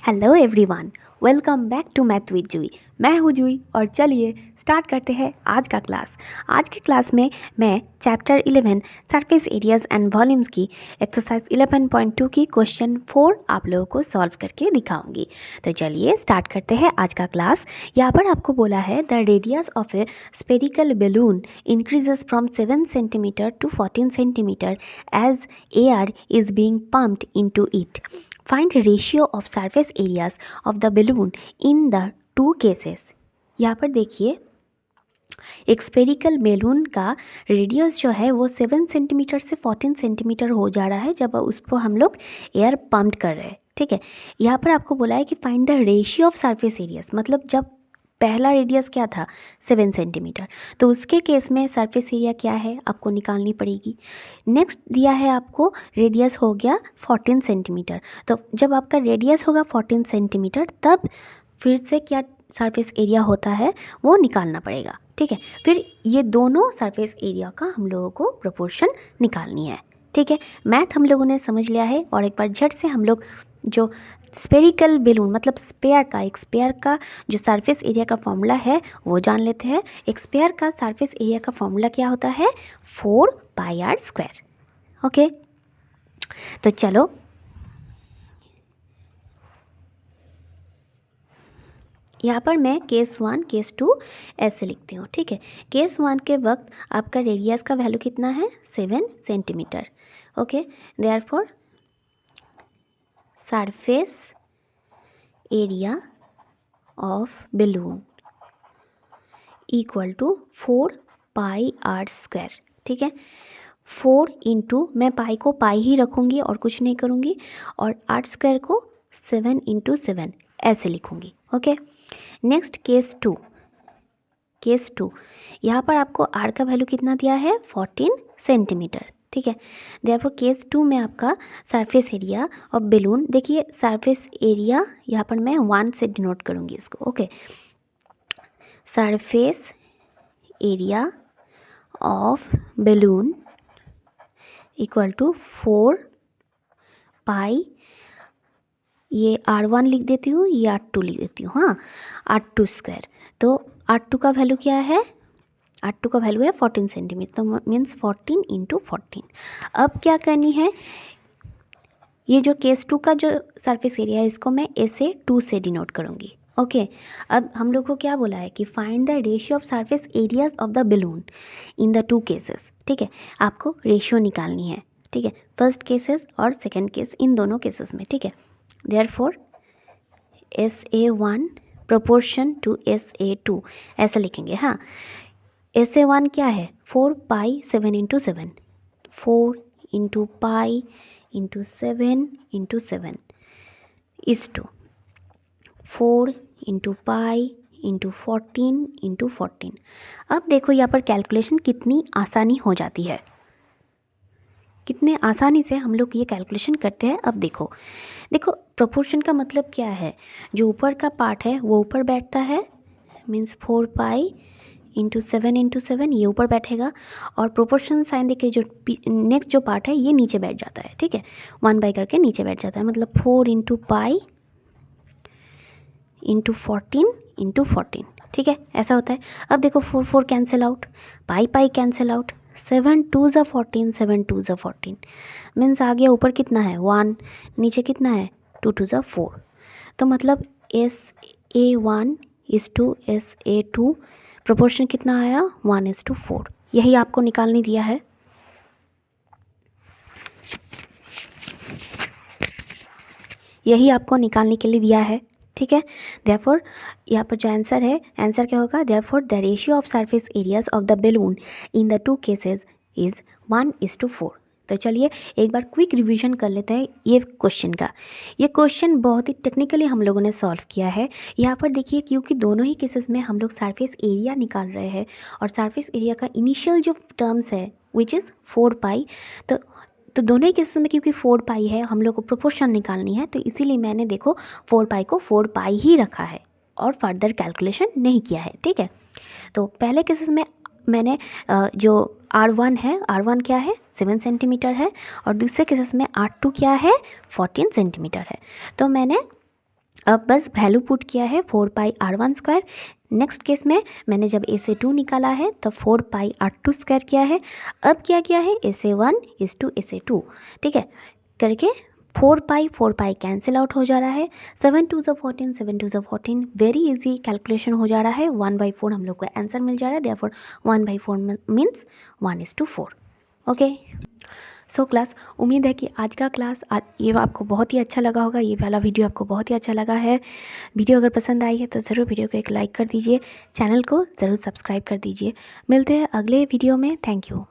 Hello everyone, welcome back to math with Jui. मैं हूँ जुई और चलिए स्टार्ट करते हैं आज का क्लास। आज के क्लास में मैं chapter 11 surface areas and volumes की एक्सरसाइज 11.2 की क्वेश्चन 4 आप लोगों को सॉल्व करके दिखाऊंगी। तो चलिए स्टार्ट करते हैं आज का क्लास। यहाँ पर आपको बोला है the radius of a spherical balloon increases from 7 centimetre to 14 centimetre as air is being pumped into it. Find the ratio of surface areas of the balloon in the two cases। यहाँ पर देखिए एक spherical balloon का radius जो है वो 7 centimetre से 14 centimetre हो जा रहा है जब उसको हम लोग एयर पम्प कर रहे हैं। ठीक है, यहाँ पर आपको बोला है कि find the ratio of surface areas, मतलब जब पहला रेडियस क्या था 7 सेंटीमीटर, तो उसके केस में सरफेस एरिया क्या है आपको निकालनी पड़ेगी। नेक्स्ट दिया है आपको रेडियस हो गया 14 सेंटीमीटर, तो जब आपका रेडियस होगा 14 सेंटीमीटर तब फिर से क्या सरफेस एरिया होता है वो निकालना पड़ेगा। ठीक है, फिर ये दोनों सरफेस एरिया का हम लोगों को प्रोपोर्शन निकालनी है। ठीक है, मैथ हम लोगों ने समझ लिया है और एक बार झट से हम लोग जो स्पेरिकल बैलून मतलब एक स्पेयर का जो सरफेस एरिया का फॉर्मूला है वो जान लेते हैं। एक स्पेयर का सरफेस एरिया का फॉर्मूला क्या होता है 4πr²। ओके, तो चलो यहाँ पर मैं केस 1 केस 2 ऐसे लिखती हूँ। ठीक है, केस 1 के वक्त आपका रेडियस का वैल्यू कितना है 7 centimetre. Okay, therefore surface area of balloon equal to 4πr²। ठीक है, 4 इंटू मैं पाई को पाई ही रखूँगी और कुछ नहीं करूँगी, और r² को 7 इंटू 7 ऐसे लिखूँगी। ओके, नेक्स्ट केस 2 यहाँ पर आपको r का वैल्यू कितना दिया है 14 सेंटीमीटर। ठीक है, देयरफॉर केस 2 में आपका सरफेस एरिया ऑफ बैलून, देखिए सरफेस एरिया यहाँ पर मैं 1 से डिनोट करूँगी इसको। Okay, surface area of balloon equal to 4π, ये r1 लिख देती हूँ, ये r2 लिख देती हूँ। हाँ, r² तो r2 का वैल्यू क्या है, r2 का वैल्यू है 14 सेंटीमीटर, तो मीन्स 14 इंटू 14। अब क्या करनी है, ये जो केस 2 का जो सरफेस एरिया है इसको मैं ऐसे 2 से डिनोट करूँगी। ओके, अब हम लोग को क्या बोला है कि find the ratio of surface areas of the balloon in the 2 cases. ठीक है, आपको रेशियो निकालनी है। ठीक है, फर्स्ट केसेस और सेकेंड केस, इन दोनों केसेस में। ठीक है, therefore SA1 proportion to SA2 ऐसा लिखेंगे। हाँ, SA1 क्या है 4π 7 into 7, 4 into pi into 7 into 7 is to 4 into pi into 14 into 14। अब देखो यहाँ पर कैलकुलेशन कितनी आसानी हो जाती है, कितने आसानी से हम लोग ये कैलकुलेशन करते हैं। अब देखो प्रोपोर्शन का मतलब क्या है, जो ऊपर का पार्ट है वो ऊपर बैठता है, मीन्स 4π इंटू 7 ये ऊपर बैठेगा, और प्रोपोर्शन साइन देखिए जो नेक्स्ट जो पार्ट है ये नीचे बैठ जाता है। ठीक है, 1/, करके नीचे बैठ जाता है, मतलब 4 इंटू पाई इंटू 14 इंटू 14। ठीक है, ऐसा होता है। अब देखो 4 cancel out, pi cancel out, 7 2 ज़ा 14, 7 2 ज़ा 14, मीन्स आ गया ऊपर कितना है 1, नीचे कितना है 2 2 ज़ा 4। तो मतलब SA1 is to SA2 proportion कितना आया 1:4। यही आपको निकालने दिया है। यही आपको निकालने के लिए दिया है। ठीक है, देयरफॉर यहाँ पर जो आंसर है, आंसर क्या होगा, therefore the ratio of surface areas of the balloon in the 2 cases is 1:4। तो चलिए एक बार क्विक रिवीजन कर लेते हैं ये क्वेश्चन का। ये क्वेश्चन बहुत ही टेक्निकली हम लोगों ने सॉल्व किया है। यहाँ पर देखिए क्योंकि दोनों ही केसेस में हम लोग सरफेस एरिया निकाल रहे हैं, और सरफेस एरिया का इनिशियल जो टर्म्स है विच इज़ 4π, तो दोनों ही केसेस में क्योंकि 4π है हम लोग को प्रोपोर्शन निकालनी है, तो इसीलिए मैंने देखो 4π को 4π ही रखा है और फर्दर कैलकुलेशन नहीं किया है। ठीक है, तो पहले केसेस में मैंने जो R1 है, R1 क्या है 7 सेंटीमीटर है, और दूसरे केसेस में R2 क्या है 14 सेंटीमीटर है। तो मैंने अब बस वैल्यू पुट किया है 4πr1²। नेक्स्ट केस में मैंने जब a से 2 निकाला है तब 4πr2² किया है। अब क्या किया है, a से 1 a से 2, ठीक है, करके 4π कैंसिल आउट हो जा रहा है। 7 2 14, 7 2 14, वेरी इजी कैलकुलेशन हो जा रहा है। 1/4 हम लोग को आंसर मिल जा रहा है, therefore 1/4 means 1:4। Okay so class, उम्मीद है कि आज का क्लास ये आपको बहुत ही अच्छा लगा होगा। ये वाला वीडियो आपको बहुत ही अच्छा लगा है। वीडियो अगर पसंद आई है तो ज़रूर वीडियो को एक लाइक कर दीजिए, चैनल को ज़रूर सब्सक्राइब कर दीजिए। मिलते हैं अगले वीडियो में। Thank you.